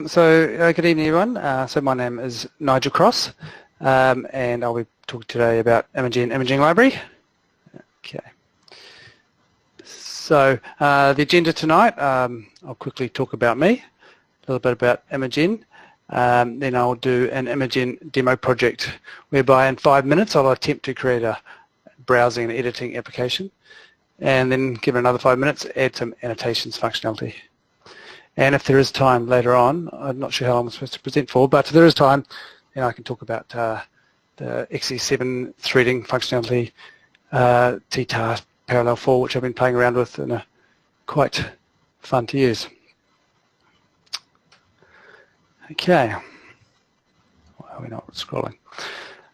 Good evening, everyone. So my name is Nigel Cross, and I'll be talking today about ImageEn Imaging Library. Okay. So the agenda tonight, I'll quickly talk about me, a little bit about ImageEn, then I'll do an ImageEn demo project whereby in 5 minutes I'll attempt to create a browsing and editing application, and then give it another 5 minutes, add some annotations functionality. And if there is time later on, I'm not sure how long I'm supposed to present for, but if there is time, then I can talk about the XE7 threading functionality, T-task, Parallel 4, which I've been playing around with and are quite fun to use. Okay. Why are we not scrolling?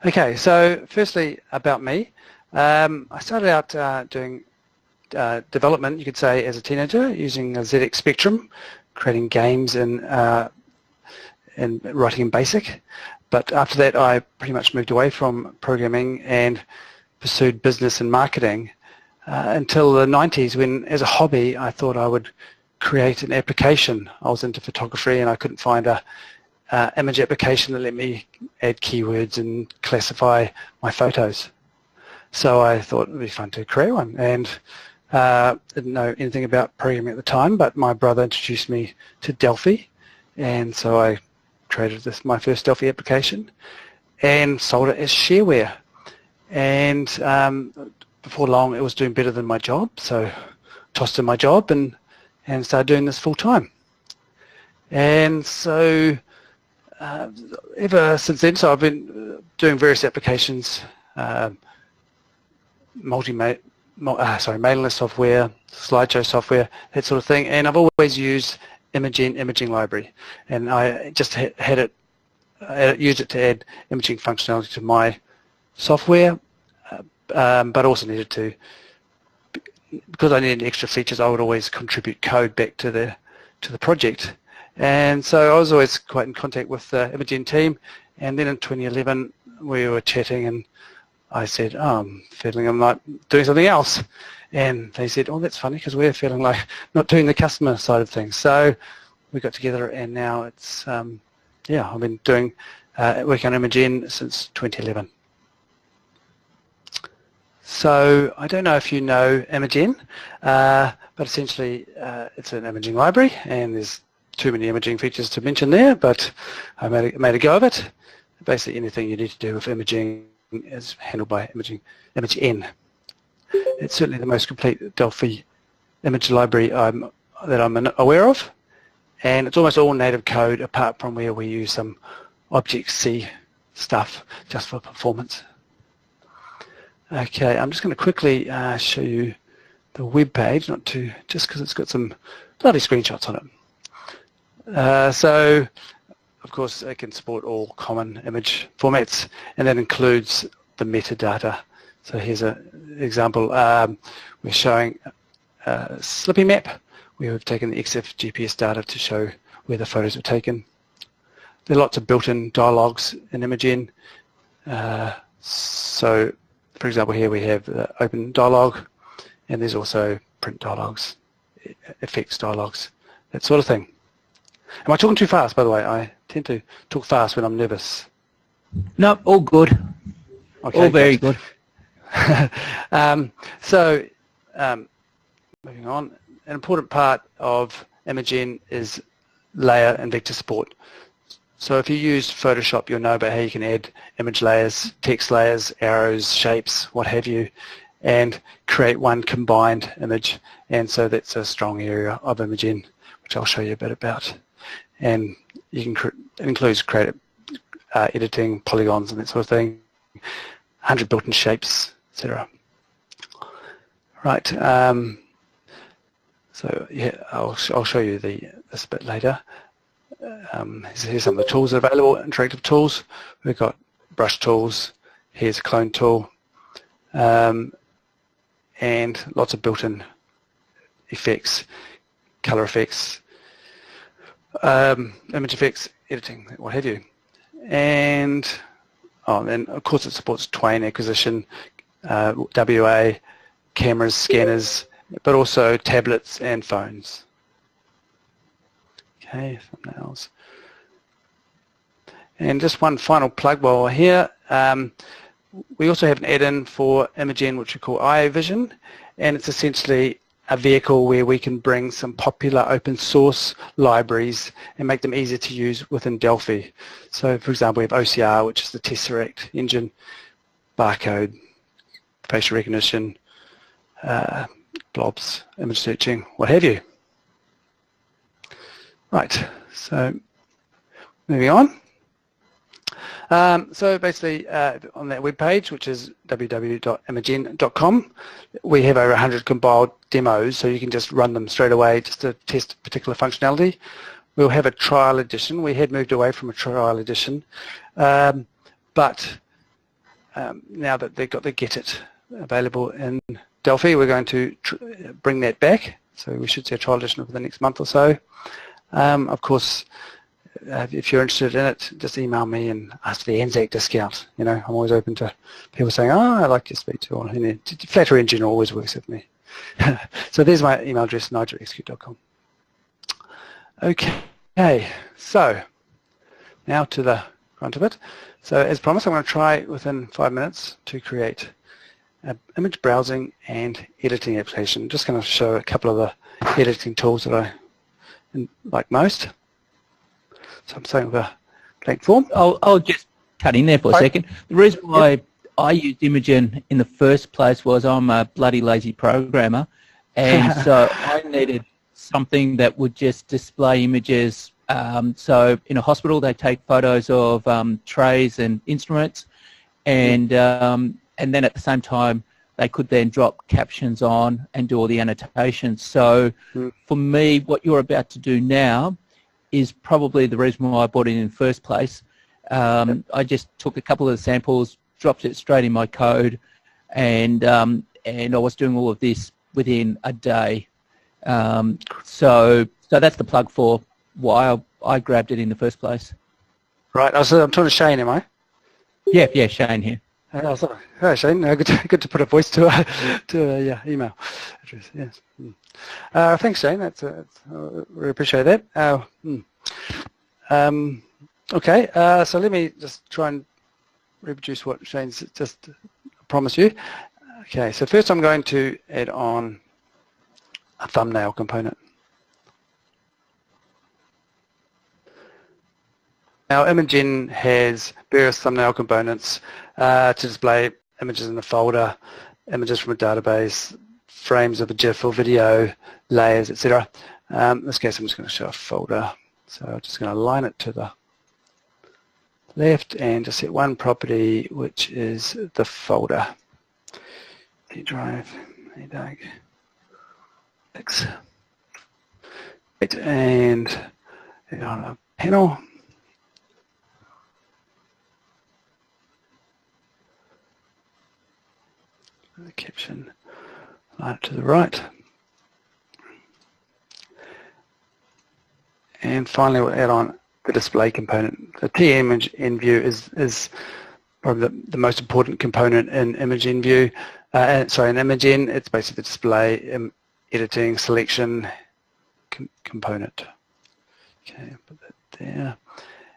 Okay, so firstly about me. I started out doing development, you could say, as a teenager using a ZX Spectrum, creating games and writing in BASIC. But after that I pretty much moved away from programming and pursued business and marketing until the 90s, when as a hobby I thought I would create an application. I was into photography and I couldn't find a image application that let me add keywords and classify my photos. So I thought it would be fun to create one, and didn't know anything about programming at the time, but my brother introduced me to Delphi, and so I created my first Delphi application and sold it as shareware. And before long it was doing better than my job, so tossed in my job and started doing this full time. And so ever since then, so I've been doing various applications, mailing list software, slideshow software, that sort of thing, and I've always used ImageEn Imaging Library, and I just used it to add imaging functionality to my software, but also needed to, because I needed extra features, I would always contribute code back to the project. And so I was always quite in contact with the ImageEn team, and then in 2011 we were chatting and I said, oh, I'm feeling I'm not doing something else. And they said, oh, that's funny, because we're feeling like not doing the customer side of things. So we got together, and now it's, yeah, I've been doing, working on ImageEn since 2011. So I don't know if you know ImageEn, but essentially it's an imaging library, and there's too many imaging features to mention there, but I made a go of it. Basically anything you need to do with imaging is handled by ImageEn. It's certainly the most complete Delphi image library that I'm aware of, and it's almost all native code apart from where we use some Object-C stuff just for performance. Okay, I'm just going to quickly show you the web page, just because it's got some bloody screenshots on it. So of course it can support all common image formats, and that includes the metadata. So here's an example. We're showing a Slippy map where we've taken the EXIF GPS data to show where the photos were taken. There are lots of built-in dialogues in ImageEn. So for example here we have the open dialogue, and there's also print dialogues, effects dialogues, that sort of thing. Am I talking too fast, by the way? I tend to talk fast when I'm nervous. No, all good. Okay, all very good. Moving on, an important part of ImageEn is layer and vector support. So if you use Photoshop, you'll know about how you can add image layers, text layers, arrows, shapes, what have you, and create one combined image. And so that's a strong area of ImageEn, which I'll show you a bit about. And you can it includes editing, polygons and that sort of thing, 100 built-in shapes, etc. Right. So yeah, I'll show you this bit later. Here's some of the tools that are available, interactive tools. We've got brush tools. Here's a clone tool, and lots of built-in effects, color effects, image effects, editing, what have you. And then of course it supports Twain acquisition, WA, cameras, scanners, but also tablets and phones. Okay, thumbnails. And just one final plug while we're here. We also have an add-in for ImageEn, which we call iVision, and it's essentially a vehicle where we can bring some popular open source libraries and make them easier to use within Delphi. So, for example, we have OCR, which is the Tesseract engine, barcode, facial recognition, blobs, image searching, what have you. Right, so moving on. So basically on that web page, which is www.imageen.com, we have over 100 compiled demos, so you can just run them straight away just to test particular functionality. We'll have a trial edition. We had moved away from a trial edition, but now that they've got the Get It available in Delphi, we're going to bring that back. So we should see a trial edition over the next month or so. Of course, if you're interested in it, just email me and ask for the Anzac discount. You know, I'm always open to people saying, "Oh, I'd like to speak to," or, you know, Flattery in general always works with me. So there's my email address, nigel@xq.com. Okay, so now to the front of it. So as promised, I'm going to try within 5 minutes to create an image browsing and editing application. I'm just going to show a couple of the editing tools that I like most. So I'm starting with a blank form. I'll just cut in there for a second. The reason why I used ImageEn in the first place was I'm a bloody lazy programmer, and so I needed something that would just display images. So in a hospital, they take photos of trays and instruments, and then at the same time, they could then drop captions on and do all the annotations. So for me, what you're about to do now is probably the reason why I bought it in the first place. I just took a couple of the samples, dropped it straight in my code, and I was doing all of this within a day. So that's the plug for why I grabbed it in the first place. Right, I'm talking to Shane, am I? Yeah, Shane here. Oh, sorry. Hi, Shane. Good to put a voice to a email address. Yes. Thanks, Shane. That's we appreciate that. Okay. So let me just try and reproduce what Shane's just promised you. Okay. So first, I'm going to add on a thumbnail component. Now, ImageEn has various thumbnail components to display images in a folder, images from a database, frames of a GIF or video, layers, etc. In this case, I'm just going to show a folder. So I'm just going to align it to the left and just set one property, which is the folder. D drive, ADUG, X. And on a panel. The caption, line it to the right. And finally, we'll add on the display component. The ImageEn view is probably the most important component in ImageEn view. In ImageEn, it's basically the display, editing, selection component. Okay, put that there.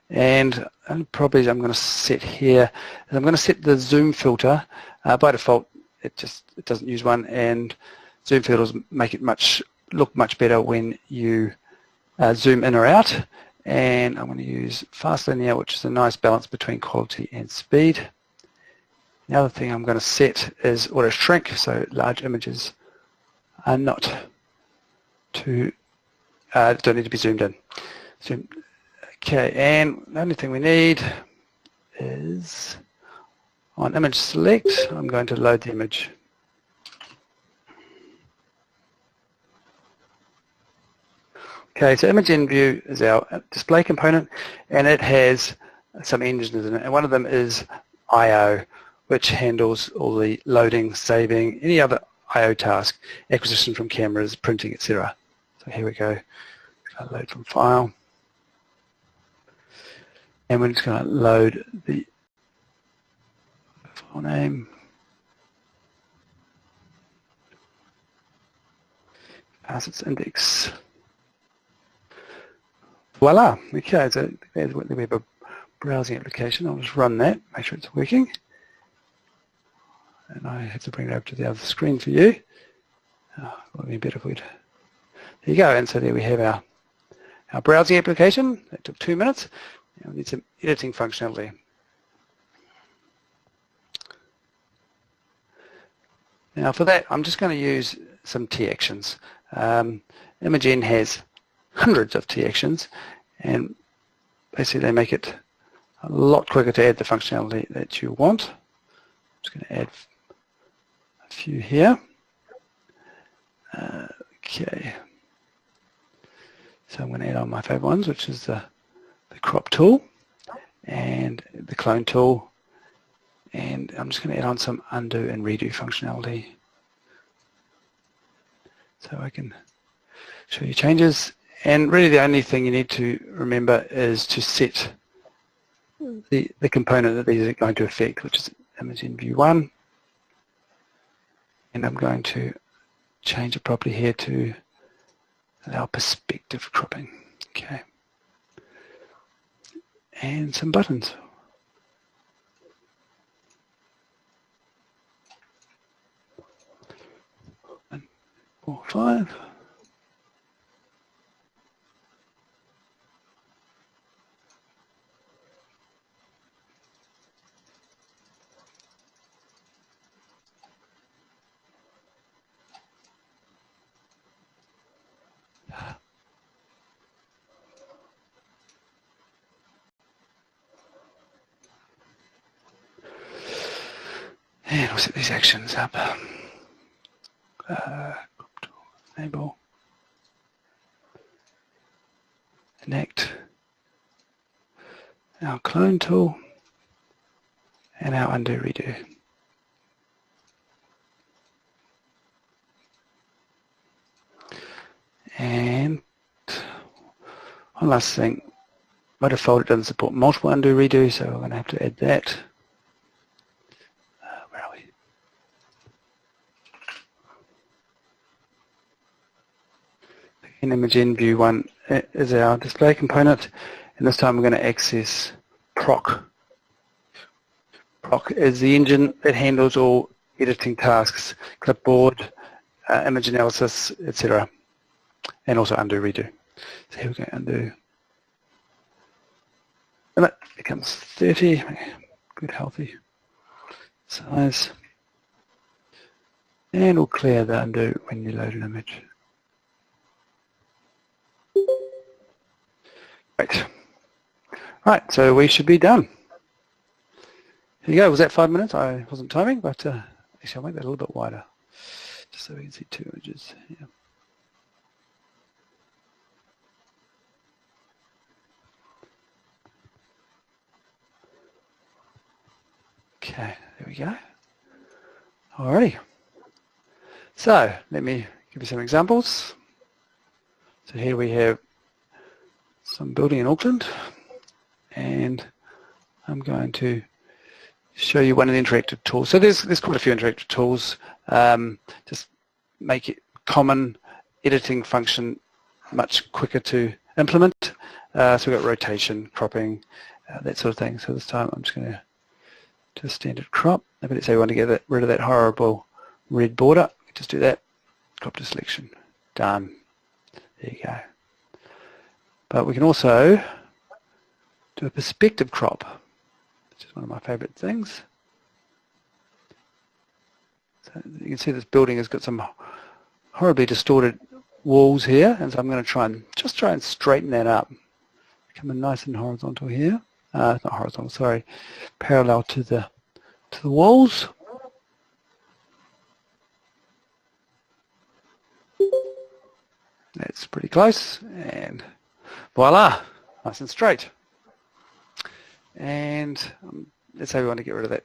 And probably I'm going to set here, I'm going to set the zoom filter. By default, it doesn't use one, and zoom filters make it look much better when you zoom in or out. And I'm going to use fast linear, which is a nice balance between quality and speed. The other thing I'm going to set is auto shrink, so large images are don't need to be zoomed in. Okay, and the only thing we need is on image select, I'm going to load the image. Okay, so ImageEn view is our display component, and it has some engines in it, and one of them is I/O, which handles all the loading, saving, any other I/O task, acquisition from cameras, printing, etc. So here we go. Load from file, and we're just going to load the file name, pass its index. Voila. Okay, so there's what we have a browsing application. I'll just run that, make sure it's working. And I have to bring it over to the other screen for you. Oh, it would be better if we'd... There you go, and so there we have our browsing application. That took 2 minutes. Now we need some editing functionality. Now for that, I'm just going to use some T actions. ImageEn has hundreds of T actions, and basically they make it a lot quicker to add the functionality that you want. I'm just going to add a few here. Okay. So I'm going to add on my favorite ones, which is the crop tool and the clone tool, and I'm just going to add on some undo and redo functionality so I can show you changes. And really the only thing you need to remember is to set the component that these are going to affect, which is ImageEn view 1, and I'm going to change a property here to allow perspective cropping. Okay. And some buttons. 1, 4, 5. And we'll set these actions up. Enable, enact, our clone tool, and our undo redo. And one last thing, by default it doesn't support multiple undo redo, so we're going to have to add that. Where are we? In ImageEn view 1 is our display component, and this time we're going to access proc. Proc is the engine that handles all editing tasks, clipboard, image analysis, etc. And also undo redo. So here we go, undo. And that becomes 30, good healthy size. And we'll clear the undo when you load an image. Great. Right, so we should be done. Here you go, was that 5 minutes? I wasn't timing, but actually I'll make that a little bit wider, just so we can see 2 images here. Okay, there we go. Alrighty. So let me give you some examples. So here we have some building in Auckland, and I'm going to show you one of the interactive tools. So there's quite a few interactive tools. Just make it common editing function much quicker to implement. So we've got rotation, cropping, that sort of thing. So this time I'm just going to do a standard crop. Maybe let's say we want to get rid of that horrible red border. Just do that. Crop to selection. Done. There you go. But we can also do a perspective crop, which is one of my favorite things. So you can see this building has got some horribly distorted walls here, and so I'm going to try and straighten that up. Coming nice and horizontal here. Not horizontal, sorry, parallel to the walls. That's pretty close, and voila, nice and straight. And let's say we want to get rid of that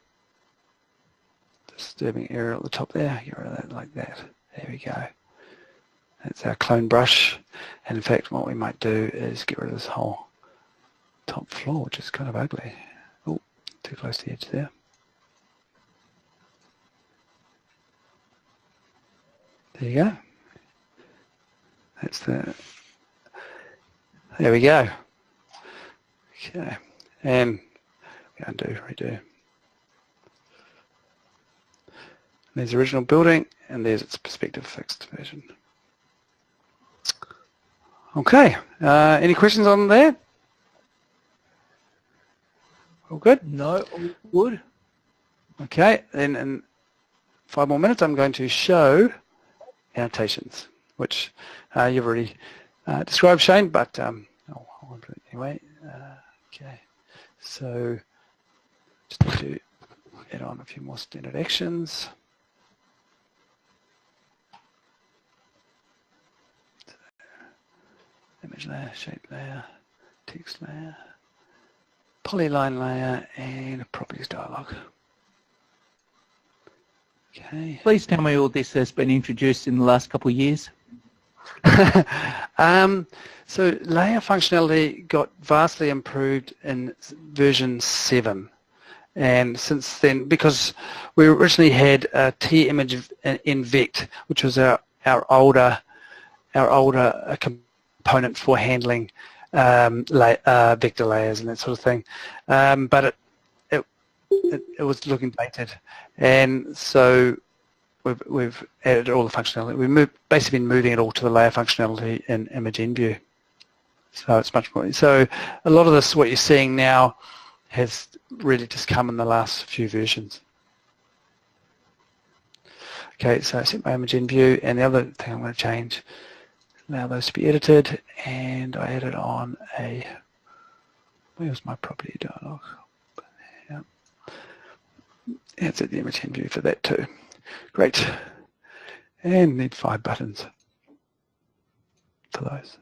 disturbing area at the top there. Get rid of that like that. There we go. That's our clone brush. And in fact, what we might do is get rid of this whole top floor, which is kind of ugly. Oh, too close to the edge there. There you go. There we go. Okay, and undo, redo. There's the original building, and there's its perspective fixed version. Okay, any questions on that? All good? No, all good. Okay, then in 5 more minutes I'm going to show annotations, which you've already described, Shane, but I'll do it anyway. Okay, so just need to add on a few more standard actions. Image layer, shape layer, text layer, polyline layer, and properties dialog. Okay. Please tell me all this has been introduced in the last couple of years. So layer functionality got vastly improved in version 7, and since then, because we originally had a T-image vect, which was our older component for handling vector layers and that sort of thing, but it was looking dated, and so we've added all the functionality. We've basically been moving it all to the layer functionality in ImageEn view. So it's much more. So a lot of this, what you're seeing now, has really just come in the last few versions. Okay, so I set my ImageEn view, and the other thing I'm going to change, allow those to be edited, and I added on a, where was my property dialog? Yeah. And set the ImageEn view for that too. Great. And need 5 buttons for those.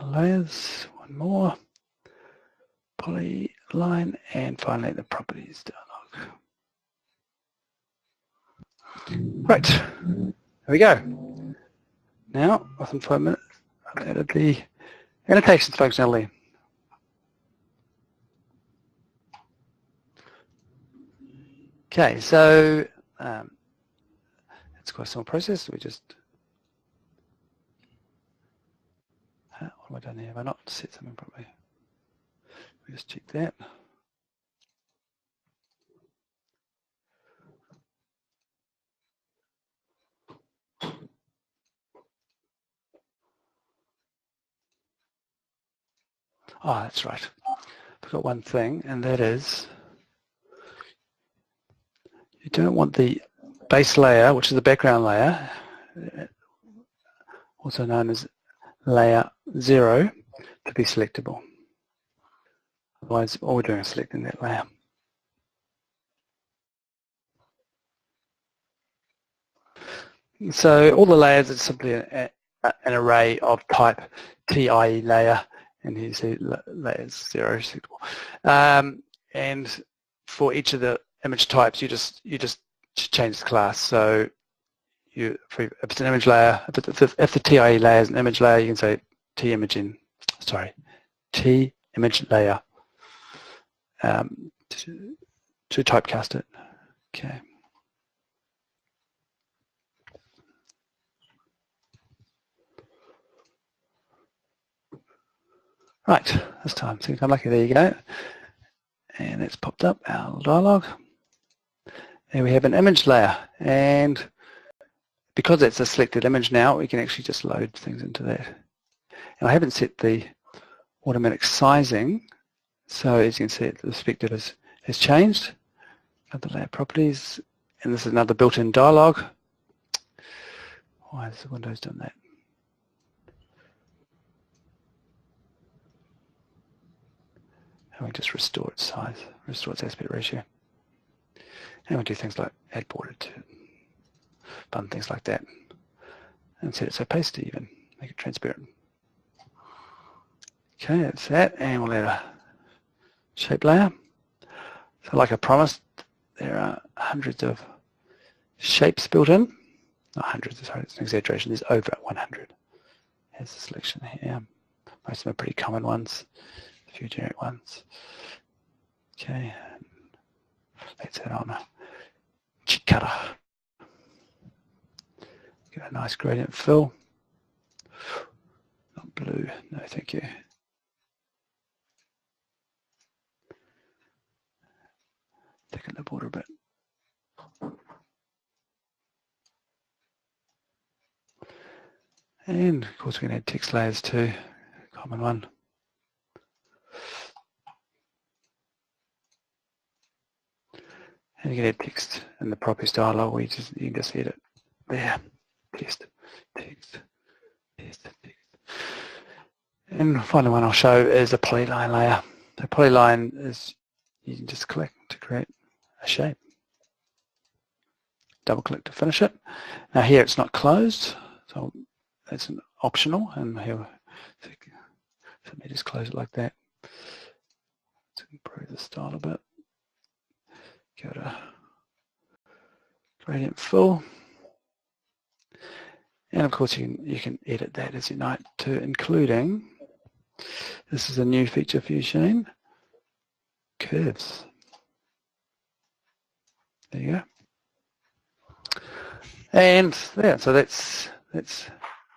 Layers, one more, polyline, and finally the properties dialog. Right, here we go. Now, within 5 minutes, I've added the annotations functionality. Okay, so it's quite a simple process. We just, what have I done here? Have I not set something properly? We just check that. Oh, that's right. Forgot one thing, and that is you don't want the base layer, which is the background layer, also known as layer 0, to be selectable. Otherwise, all we're doing is selecting that layer. So all the layers are simply an array of type TIE layer, and here you see layers 0 selectable. And for each of the image types, you just change the class. So if it's an image layer, if the TIE layer is an image layer, you can say T-image layer to typecast it. Okay. Right, this time, so I'm lucky, there you go. And it's popped up, our dialog. There we have an image layer, and because it's a selected image now, we can actually just load things into that. And I haven't set the automatic sizing, so as you can see, the perspective has changed. Other layer properties, and this is another built-in dialog. Why has the Windows done that? and we just restore its size, restore its aspect ratio. And we do things like add border to fun things like that. And set it so pasty even, make it transparent. Okay, that's that, and we'll add a shape layer. So like I promised, there are hundreds of shapes built in. Not hundreds, sorry, it's an exaggeration, there's over 100. Here's the selection here. Most of them are pretty common ones, a few generic ones. Okay, let's add on a cheek cutter. Get a nice gradient fill. Not blue, no thank you. Thicken the border a bit. And of course we can add text layers too, common one. And you can add text in the properties dialog where you can just edit there. Text, text, text, text. And the final one I'll show is a polyline layer. The polyline is, you can just click to create a shape. Double click to finish it. Now here it's not closed, so it's an optional, and here, so let me just close it like that. To improve the style a bit. Go to gradient fill. And of course you can edit that as you like to, including, this is a new feature for you, Shane, curves. There you go. And yeah, so that's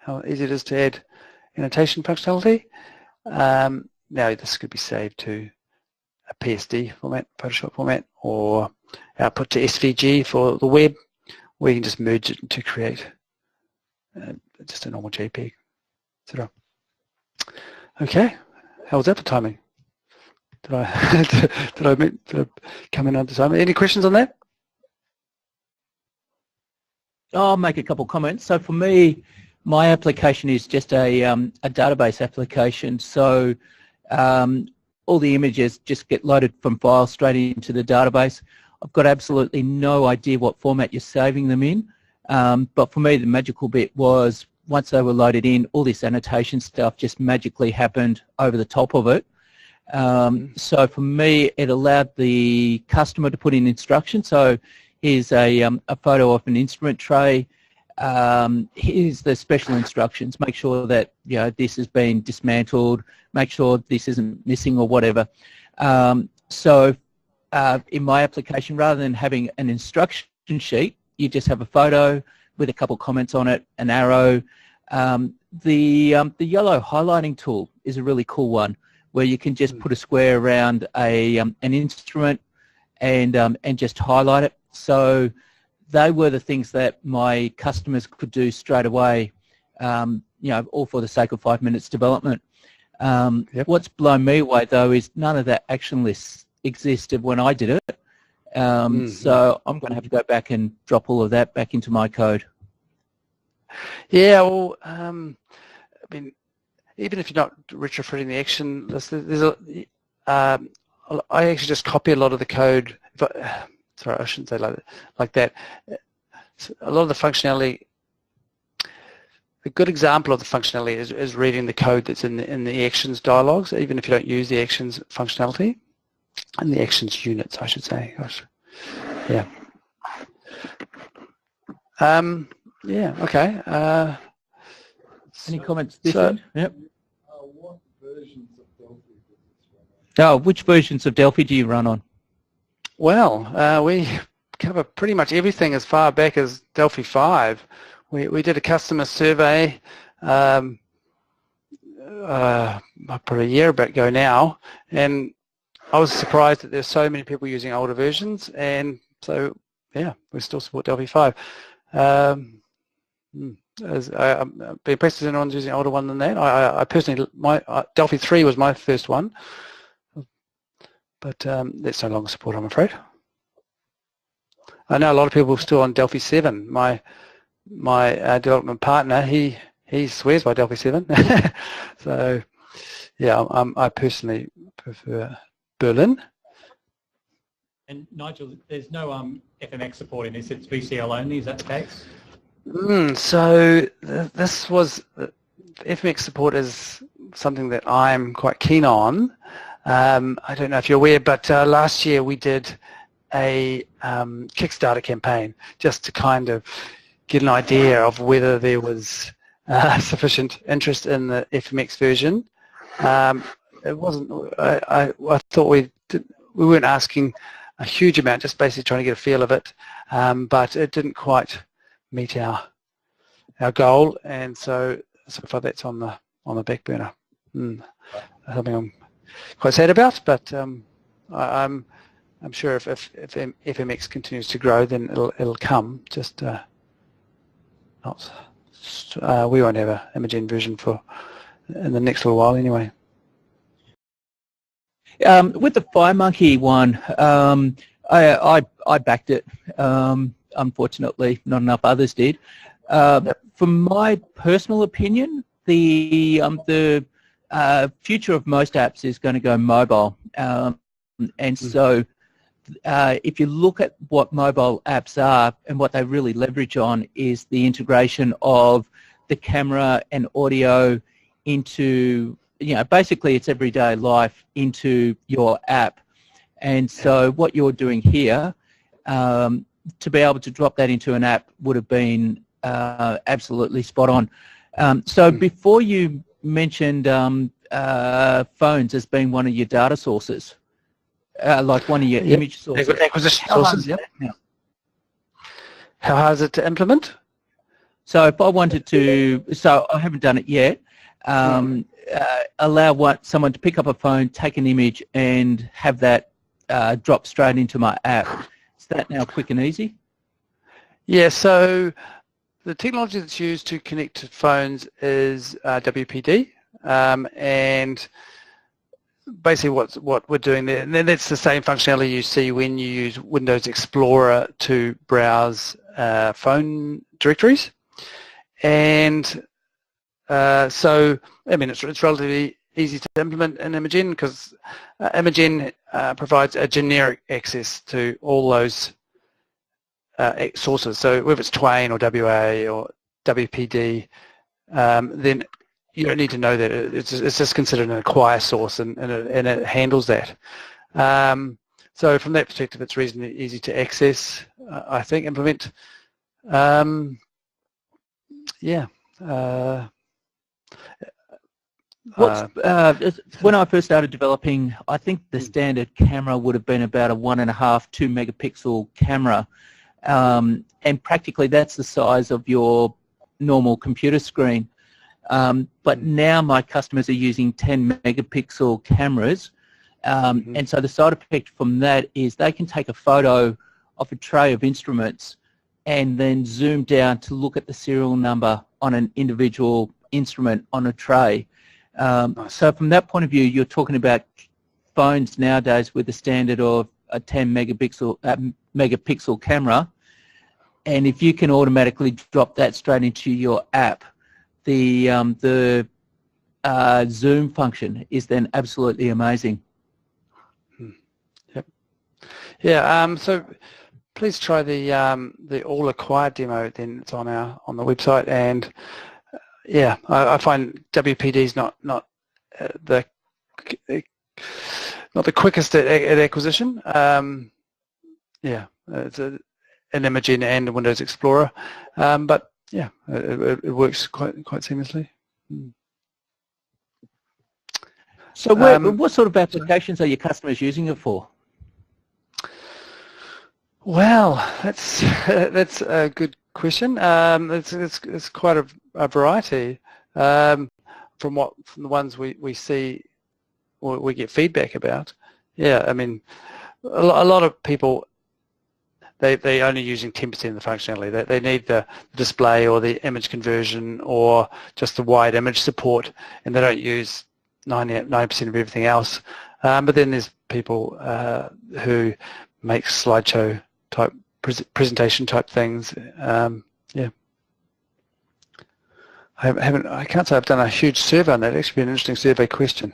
how easy it is to add annotation functionality. Now this could be saved to a PSD format, Photoshop format, or output to SVG for the web, where you can just merge it to create just a normal JPEG, etc. Okay, how was that for timing? Did I come in under time? Any questions on that? I'll make a couple comments. So for me, my application is just a database application. So all the images just get loaded from files straight into the database. I've got absolutely no idea what format you're saving them in. But for me, the magical bit was once they were loaded in, all this annotation stuff just magically happened over the top of it. So for me, it allowed the customer to put in instructions. So here's a photo of an instrument tray. Here's the special instructions. Make sure that this has been dismantled. Make sure this isn't missing or whatever. So in my application, rather than having an instruction sheet, you just have a photo with a couple comments on it, an arrow. The yellow highlighting tool is a really cool one, where you can just put a square around an instrument and just highlight it. So they were the things that my customers could do straight away, all for the sake of 5 minutes development. Yep. What's blown me away though is none of that action lists existed when I did it. So I'm going to have to go back and drop all of that back into my code. Yeah, well, I mean, even if you're not retrofitting the action list, I actually just copy a lot of the code. Sorry, I shouldn't say like that. A lot of the functionality, a good example of the functionality is reading the code that's in the actions dialogues, even if you don't use the actions functionality, and the actions units, I should say. Gosh, yeah. Yeah. Okay. Any comments this end? Yep. What versions of Delphi does this run on? Oh, which versions of Delphi do you run on? Well, we cover pretty much everything as far back as Delphi 5. We did a customer survey probably a year ago now, and I was surprised that there's so many people using older versions, and so yeah, we still support Delphi 5. I'd be impressed if anyone's using an older one than that. I personally, Delphi 3 was my first one, but that's no longer supported, I'm afraid. I know a lot of people are still on Delphi 7. My development partner, he swears by Delphi 7. So yeah, I personally prefer Berlin. And Nigel, there's no FMX support in this, it's VCL only, is that the case? So this was, FMX support is something that I'm quite keen on. I don't know if you're aware, but last year we did a Kickstarter campaign just to kind of get an idea of whether there was sufficient interest in the FMX version. It wasn't, I thought we weren't asking a huge amount, just basically trying to get a feel of it, but it didn't quite meet our goal, and so far that's on the back burner. Something I'm quite sad about, but I'm sure if FMX continues to grow, then it'll come. Just not. We won't have an ImageEn version in the next little while anyway. With the Firemonkey one, I backed it. Unfortunately, not enough others did. From my personal opinion, the future of most apps is going to go mobile, and so if you look at what mobile apps are and what they really leverage on is the integration of the camera and audio into, basically it's everyday life into your app. And so what you're doing here, to be able to drop that into an app would have been absolutely spot on. So before you mentioned phones as being one of your data sources, like one of your image sources. Acquisition sources, yep. How hard is it to implement? So if I wanted to, so I haven't done it yet, allow someone to pick up a phone, take an image and have that drop straight into my app. Is that now quick and easy? Yeah, so the technology that's used to connect to phones is WPD, and basically what we're doing there, and then that's the same functionality you see when you use Windows Explorer to browse phone directories. And so, I mean, it's relatively easy to implement in ImageEn because ImageEn provides a generic access to all those sources. So whether it's Twain or WA or WPD, then you don't need to know that. It's just considered an acquire source, and it handles that. So from that perspective, it's reasonably easy to access, I think, implement. Yeah. When I first started developing, I think the standard camera would have been about a 1.5, 2 megapixel camera, and practically that's the size of your normal computer screen. But now my customers are using 10 megapixel cameras, and so the side effect from that is they can take a photo of a tray of instruments and then zoom down to look at the serial number on an individual instrument on a tray. So from that point of view, you're talking about phones nowadays with a standard of a 10 megapixel camera, and if you can automatically drop that straight into your app, the zoom function is then absolutely amazing. Yep. Yeah. So please try the all acquired demo. Then it's on the website, and yeah, I find WPD is not the quickest at acquisition. Yeah, it's an ImageEn and a Windows Explorer, but yeah, it works quite seamlessly. So what sort of applications are your customers using it for? Well, that's a good question. It's quite a variety. From the ones we see or we get feedback about. Yeah, I mean, a lot of people, they're only using 10% of the functionality. They need the display or the image conversion or just the wide image support, and they don't use 90% of everything else. But then there's people who make slideshow type presentation type things. Yeah, I can't say I've done a huge survey on that. It's actually been an interesting survey question.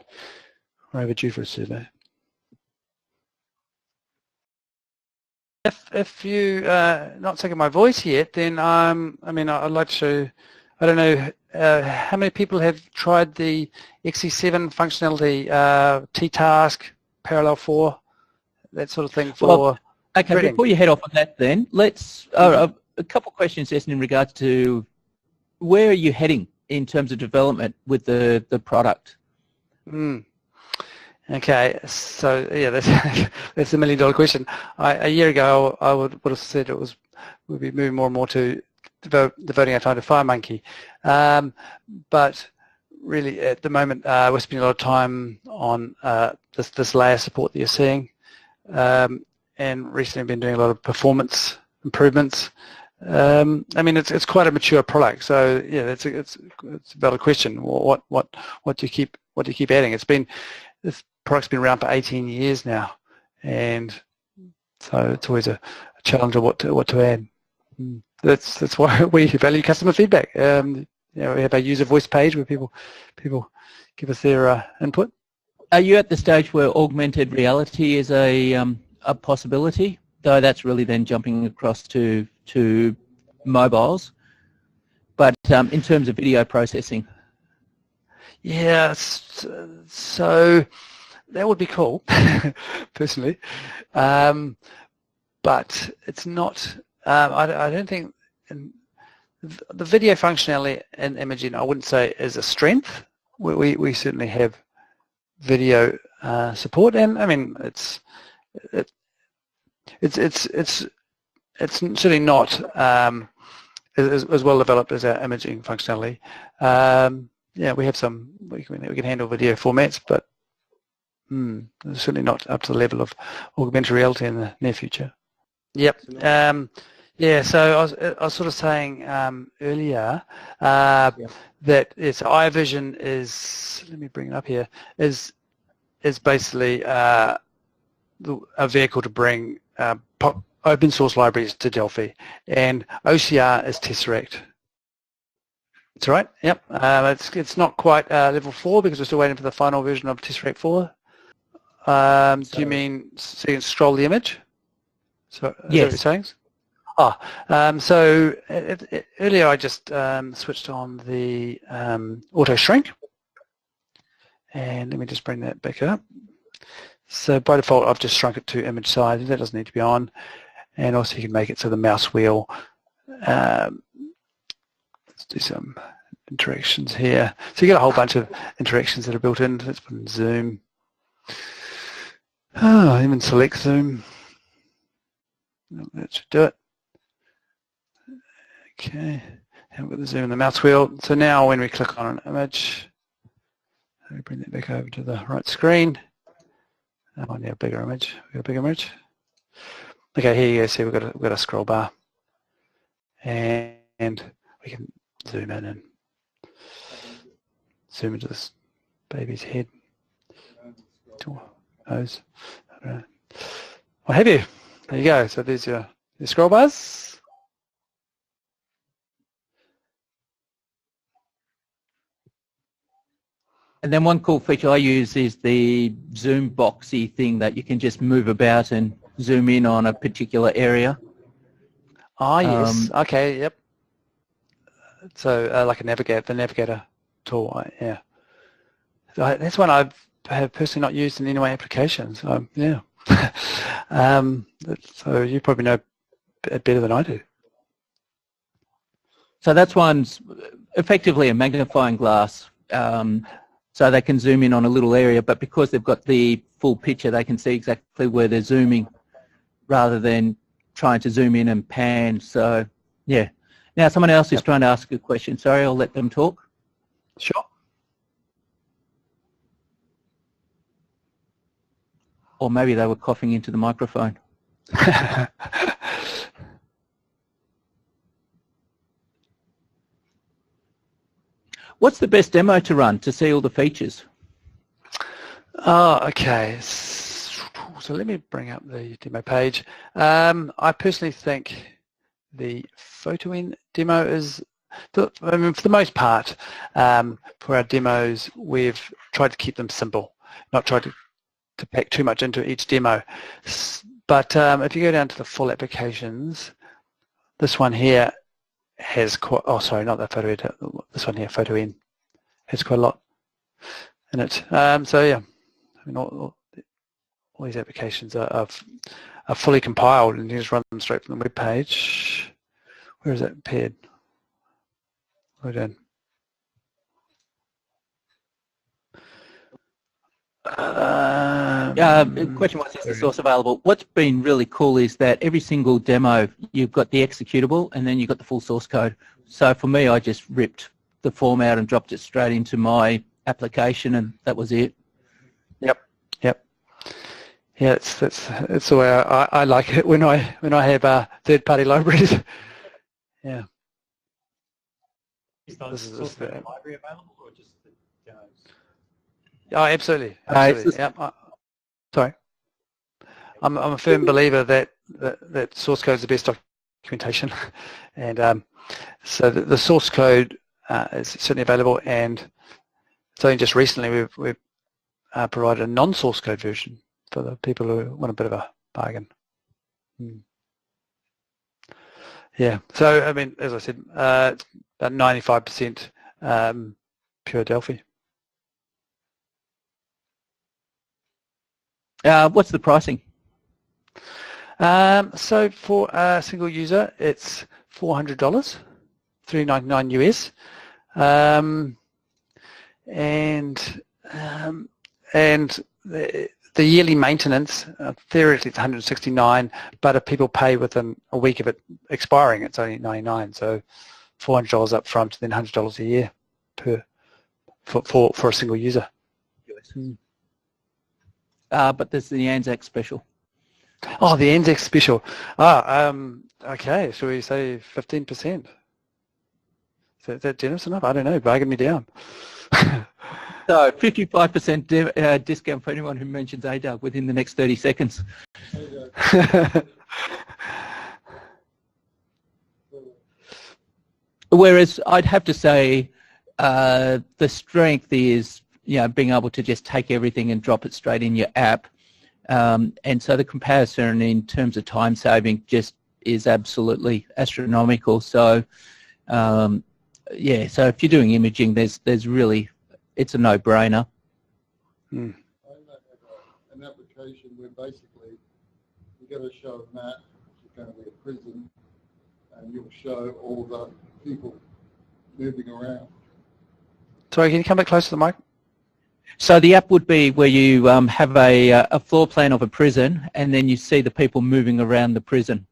We're overdue for a survey. if you not taking my voice yet, then I mean, I'd like to. I don't know how many people have tried the XE7 functionality, T-Task, Parallel 4, that sort of thing for. Well, okay, threading. before you head off on that, then let's a couple of questions, Jason, in regards to where are you heading in terms of development with the product? Okay, so yeah, that's that's $1 million question. A year ago, I would have said we'd be moving more and more to devoting our time to Firemonkey, but really at the moment we're spending a lot of time on this layer support that you're seeing, and recently I've been doing a lot of performance improvements. I mean, it's quite a mature product, so yeah, it's a valid question. What do you keep adding? This product's been around for 18 years now, and so it's always a challenge of what to add. That's why we value customer feedback. You know, we have a user voice page where people give us their input. Are you at the stage where augmented reality is a possibility? Though that's really then jumping across to mobiles, but in terms of video processing. Yeah, so that would be cool, personally, but it's not. I don't think the video functionality in ImageEn, I wouldn't say is a strength. We certainly have video support, and I mean it's certainly not as well developed as our imaging functionality. Yeah, we have we can handle video formats, but certainly not up to the level of augmented reality in the near future. Yep. Yeah. So I was sort of saying earlier that iVision is. Let me bring it up here. Is basically a vehicle to bring open source libraries to Delphi, and OCR is Tesseract. That's right. Yep. It's not quite level 4 because we're still waiting for the final version of Tesseract 4. Do you mean so you can scroll the image? So Yes. Is that what you're saying? So earlier I just switched on the auto shrink, and let me just bring that back up. So by default I've just shrunk it to image size. That doesn't need to be on, and also you can make it so the mouse wheel. Let's do some interactions here. So you get a whole bunch of interactions that are built in. Let's put in zoom. Even select zoom. That should do it. Okay, and we've got the zoom and the mouse wheel. So now when we click on an image, let me bring that back over to the right screen. I need a bigger image. We've got a bigger image. Okay, here you go. See, we've got a scroll bar, and we can zoom in and zoom into this baby's head. Nose. What have you? There you go. So there's your scroll bars. And then one cool feature I use is the zoom boxy thing that you can just move about and zoom in on a particular area. Ah, yes. Okay, yep. So like the navigator tool, yeah. So that's one I have personally not used in any way applications. So, yeah. So you probably know it better than I do. So that's one's effectively a magnifying glass. So they can zoom in on a little area, but because they've got the full picture, they can see exactly where they're zooming rather than trying to zoom in and pan. So, yeah. Now, someone else is trying to ask a question. Sorry, I'll let them talk. Sure. Or maybe they were coughing into the microphone. What's the best demo to run to see all the features? Oh, okay. So let me bring up the demo page. I personally think the PhotoEn demo is, for the most part, for our demos, we've tried to keep them simple, not tried to pack too much into each demo. But if you go down to the full applications, this one here has quite, oh sorry, not that photo edit, this one here, PhotoEn, has quite a lot in it. So yeah, I mean, all these applications are fully compiled, and you just run them straight from the web page. Where is that paired? Right in. The question was, is the source available? What's been really cool is that every single demo, you've got the executable and then you've got the full source code. So for me, I just ripped the form out and dropped it straight into my application, and that was it. Yep. Yeah, it's the way I like it when I have third-party libraries. Yeah. Is the source code library available, or just the demos? Oh, absolutely. Yeah. Sorry. I'm a firm believer that source code is the best documentation, and so the source code is certainly available, and so just recently we've provided a non-source code version for the people who want a bit of a bargain. Yeah. So I mean, as I said, it's about 95% pure Delphi. What's the pricing? So for a single user, it's $400, $399 US, and the yearly maintenance, theoretically it's $169, but if people pay within a week of it expiring, it's only $99. So $400 up front, then $100 a year for a single user. But there's the Anzac special. Oh, the Anzac special. Okay, shall we say 15%? Is that generous enough? I don't know, bargain me down. So 55% discount for anyone who mentions ADUG within the next 30 seconds. Whereas I'd have to say the strength is, being able to just take everything and drop it straight in your app. And so the comparison in terms of time saving just is absolutely astronomical. So so if you're doing imaging, there's really, it's a no-brainer. I have an application where basically you're going to show a map, which is going to be a prison, and you'll show all the people moving around. Sorry, can you come back closer to the mic? So the app would be where you have a floor plan of a prison, and then you see the people moving around the prison.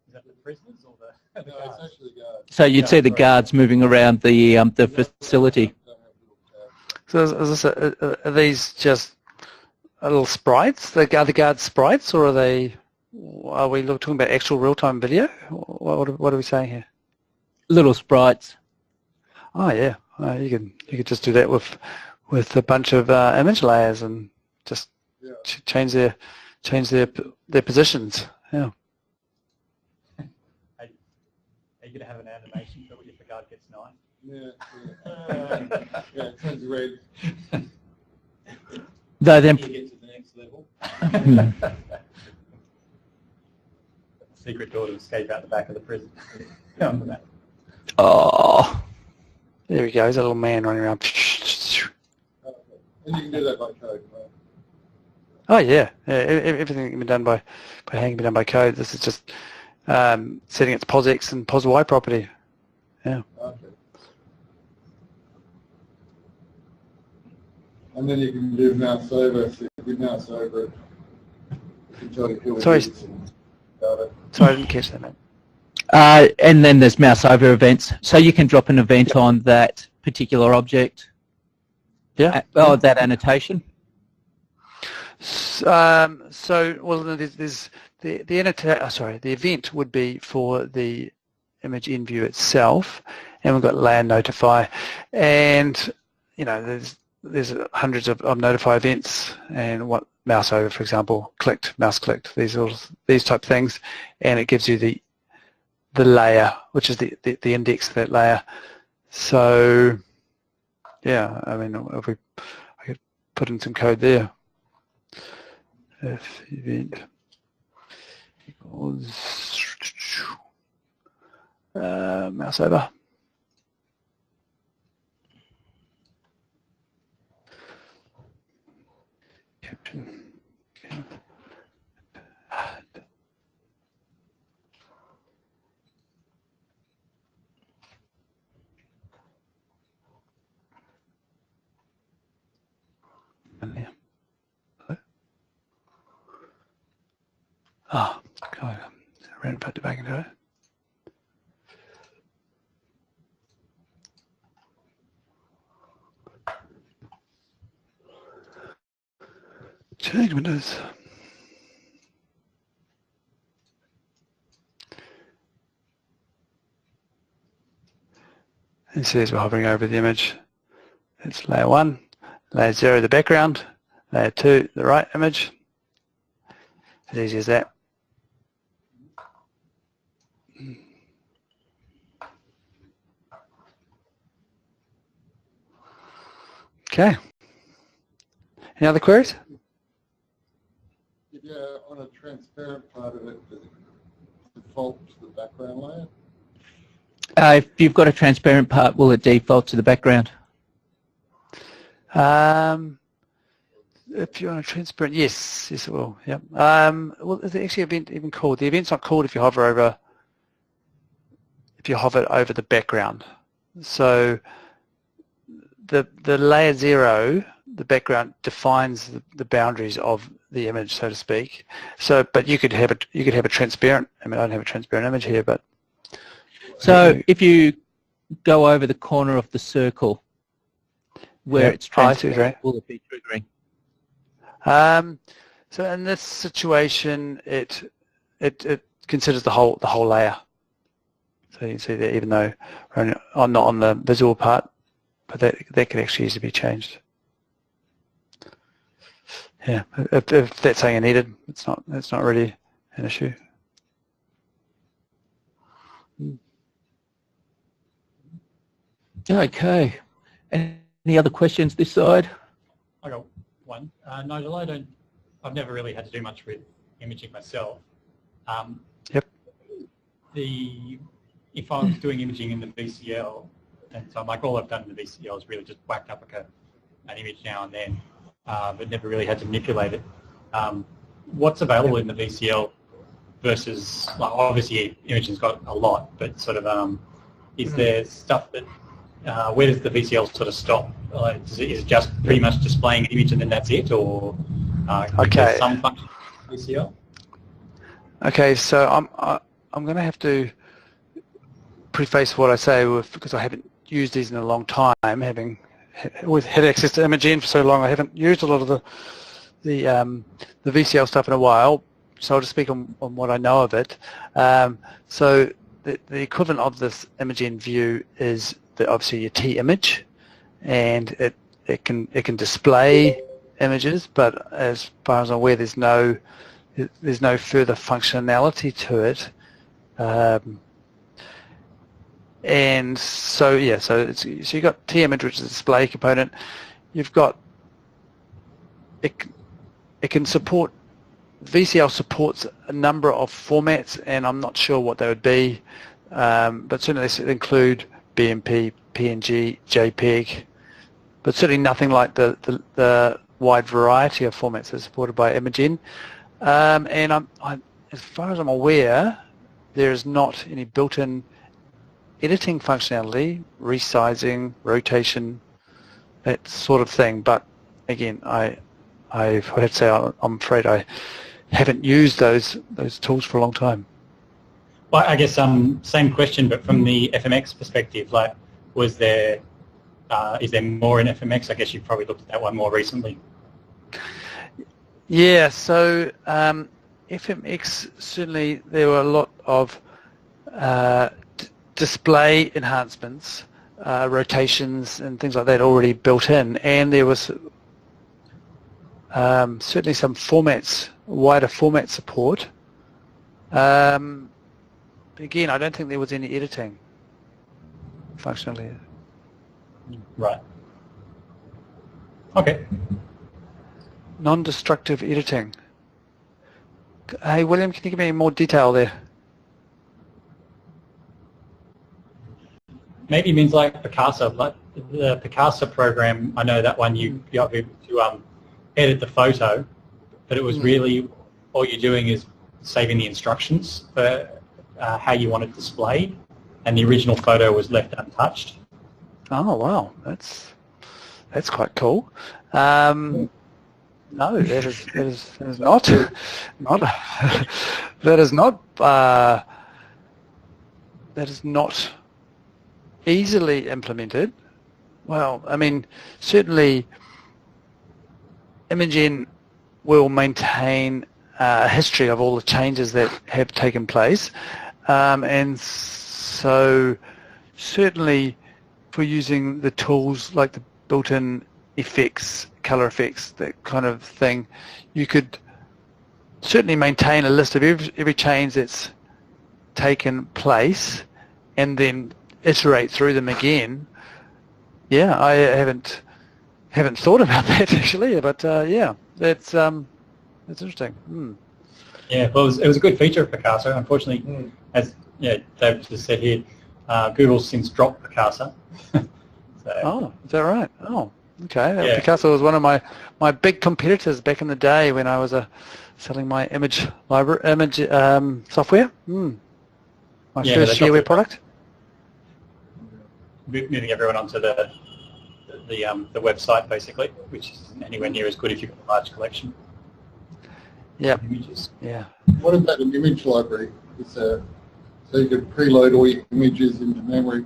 Is that the prisoners or the No, guards? it's actually guards. So you'd see the guards moving around the facility. So are these just little sprites? Are the guards sprites, or are we talking about actual real-time video? What are we saying here? Little sprites. Oh yeah, you could just do that with a bunch of image layers and just change their positions. Yeah. Are you going to have an animation for if the guard gets knife? Yeah, it turns red. Though then, You get to the next level. Secret door to escape out the back of the prison. oh, There we go. There's a little man running around. And you can do that by code, right? Oh yeah, everything can be done by code. This is just setting its POSX and POSY property. Yeah. Okay. And then you can do Mouseover. So you can mouse over it. You can tell you who it Sorry. is and about it. Sorry, I didn't catch that, mate. and then there's Mouseover events. So you can drop an event on that particular object. Yeah. That annotation. There's the event would be for the ImageEn view itself, and we've got layer notify, and there's hundreds of notify events, and what Mouseover, for example, mouse clicked, these type of things, and it gives you the layer, which is the index of that layer. So yeah, I mean, I could put in some code there. If event. Mouse over. Oh, God, I ran back into it. Change windows. And see as we're hovering over the image, it's layer 1, layer 0 the background, layer 2 the right image. As easy as that. Okay. Any other queries? Yeah, on a transparent part of it, does it default to the background layer? If you've got a transparent part, will it default to the background? If you're on a transparent, yes, it will. Yep. Well, is the actually event even called? The event's not called if you hover over. If you hover over the background. So the layer 0, the background defines the boundaries of the image, so to speak. So, but you could have a transparent. I mean, I don't have a transparent image here, but. So if you go over the corner of the circle where it's transparent, will it be triggering? So in this situation, it considers the whole layer. So you can see that even though I'm not on the visual part, but that could actually easily be changed. Yeah, if that's something needed, it's not really an issue. Okay. Any other questions this side? I got one. Nigel, I've never really had to do much with imaging myself. Yep. If I was doing imaging in the VCL, and so like all I've done in the VCL is really just whacked up an image now and then, but never really had to manipulate it. What's available in the VCL versus, well, obviously imaging's got a lot, but sort of is there stuff that, where does the VCL sort of stop? Is it just pretty much displaying an image and then that's it, or is there some function in the VCL? Okay, so I'm going to have to preface what I say because I haven't used these in a long time. Having always had access to ImageEn for so long, I haven't used a lot of the VCL stuff in a while. So I'll just speak on what I know of it. So the equivalent of this ImageEn view is obviously your T image, and it can display images, but as far as I'm aware, there's no further functionality to it. And so yeah, so you've got T image, which is a display component. You've got it can support, VCL supports a number of formats, and I'm not sure what they would be, but certainly they include BMP, PNG, JPEG, but certainly nothing like the wide variety of formats that are supported by ImageEn. And as far as I'm aware, there is not any built-in editing functionality, resizing, rotation, that sort of thing. But again, I would have to say I'm afraid I haven't used those tools for a long time. Well, I guess same question, but from the FMX perspective, like, is there more in FMX? I guess you've probably looked at that one more recently. Yeah, so FMX, certainly there were a lot of display enhancements, rotations and things like that already built in, and there was certainly some formats, wider format support. But again, I don't think there was any editing functionally. Right. Okay. Non-destructive editing. Hey, William, can you give me more detail there? Maybe it means like Picasa, like the Picasa program. I know that one you got to edit the photo, but it was really all you're doing is saving the instructions for how you want it displayed, and the original photo was left untouched. Oh wow, that's quite cool. No, that is not that is not easily implemented. Well, I mean, certainly ImageEn will maintain a history of all the changes that have taken place, and so certainly for using the tools like the built-in effects, color effects, that kind of thing, you could certainly maintain a list of every change that's taken place and then iterate through them again. Yeah, I haven't thought about that actually, but yeah, that's interesting. Yeah, well, it was a good feature of Picasa. Unfortunately, as David just said here, Google's since dropped Picasa. Oh, is that right? Oh, okay. Yeah. Picasa was one of my big competitors back in the day when I was selling my image software. My first shareware product. Moving everyone onto the website basically, which isn't anywhere near as good if you've got a large collection. Yeah. Images. Yeah. What about an image library? So you can preload all your images into memory.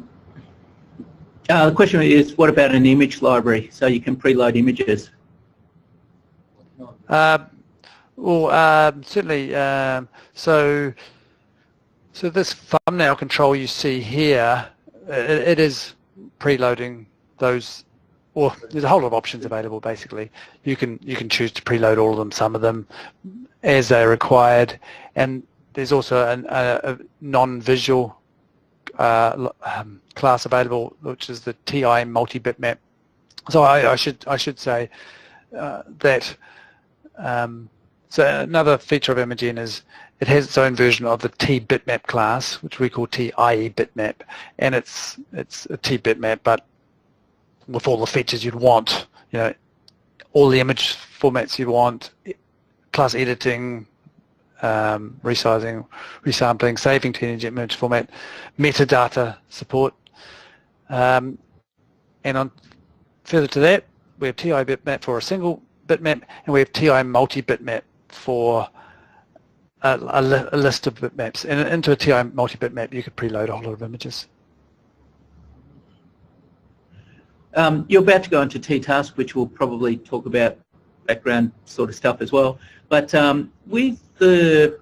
The question is, what about an image library so you can preload images? Certainly. So this thumbnail control you see here, it is preloading those. Well, there's a whole lot of options available. Basically, you can choose to preload all of them, some of them as they're required, and there's also a non-visual class available, which is the TI multi-bitmap. So I should say that. So another feature of ImageEn is it has its own version of the T-bitmap class, which we call TIE bitmap, and it's a T-bitmap, but with all the features you'd want, all the image formats you want, plus editing, resizing, resampling, saving to image format, metadata support, and further to that, we have TI bitmap for a single bitmap, and we have TI multi-bitmap for a list of bitmaps. And into a TI multi-bitmap, you could preload a whole lot of images. You're about to go into T-Task, which we'll probably talk about background sort of stuff as well. But with the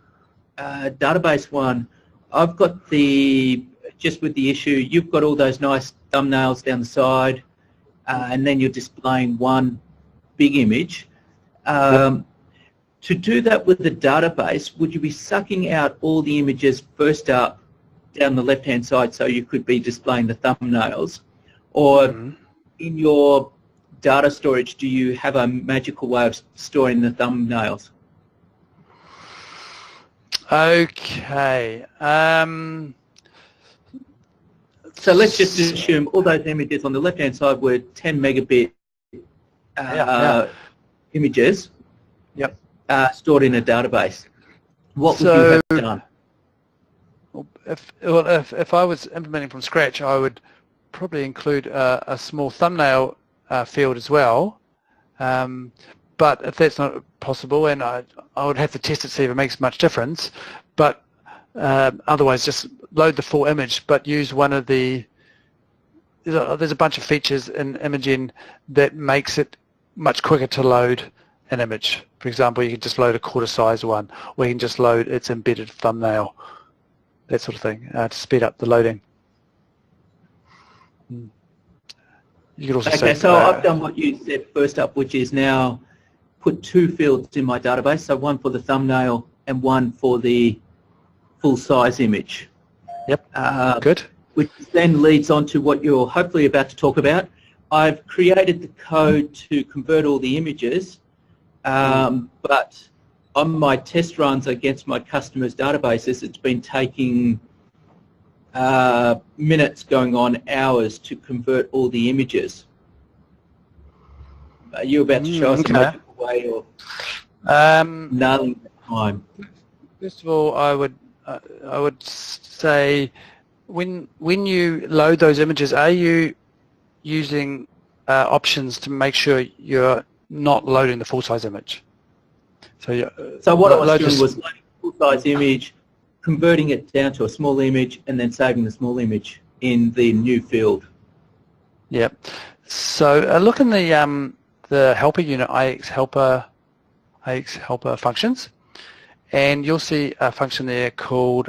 database one, I've got just with the issue, you've got all those nice thumbnails down the side, and then you're displaying one big image. To do that with the database, would you be sucking out all the images first up down the left-hand side so you could be displaying the thumbnails? Or in your data storage, do you have a magical way of storing the thumbnails? Okay. So let's just assume all those images on the left-hand side were 10 megabit images. Yep. Stored in a database. What would you have done? If I was implementing from scratch, I would probably include a small thumbnail field as well. But if that's not possible, and I would have to test it, see if it makes much difference. But otherwise, just load the full image, but use one of the. There's a bunch of features in ImageEn that makes it much quicker to load an image. For example, you can just load a quarter-size one, or you can just load its embedded thumbnail, that sort of thing, to speed up the loading. You could also say, so I've done what you said first up, which is now put two fields in my database, so one for the thumbnail and one for the full-size image. Yep, good. Which then leads on to what you're hopefully about to talk about. I've created the code to convert all the images, but on my test runs against my customers' databases, it's been taking minutes going on hours to convert all the images. Are you about to show us a magical way of nailing that time? First of all, I would say when you load those images, are you using options to make sure you're not loading the full-size image? So what I was doing was loading a full-size image, converting it down to a small image, and then saving the small image in the new field. Yep. So look in the helper unit, IX helper functions, and you'll see a function there called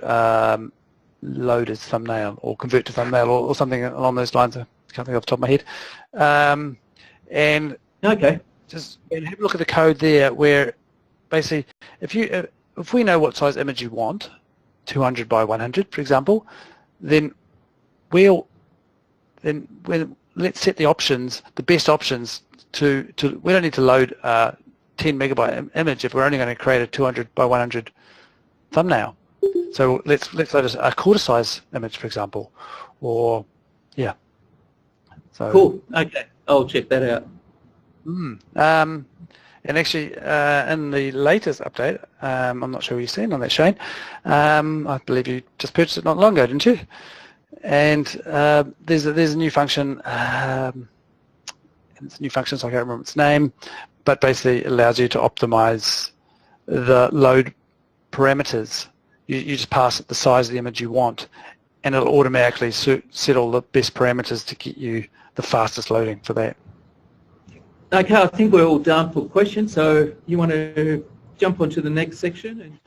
load as thumbnail or convert to thumbnail or something along those lines. I can't think off the top of my head. And okay, just have a look at the code there, where basically if we know what size image you want, 200 by 100, for example, then let's set the options, the best options to we don't need to load 10 megabyte image if we're only going to create a 200 by 100 thumbnail. So let's load a quarter size image, for example, or yeah. So cool. Okay, I'll check that out. And actually, in the latest update, I'm not sure what you've seen on that, Shane. I believe you just purchased it not long ago, didn't you? And there's a new function. It's a new function, so I can't remember its name, but basically allows you to optimize the load parameters. You just pass it the size of the image you want, and it'll automatically set all the best parameters to get you the fastest loading for that. Okay, I think we're all done for questions, so you want to jump onto the next section?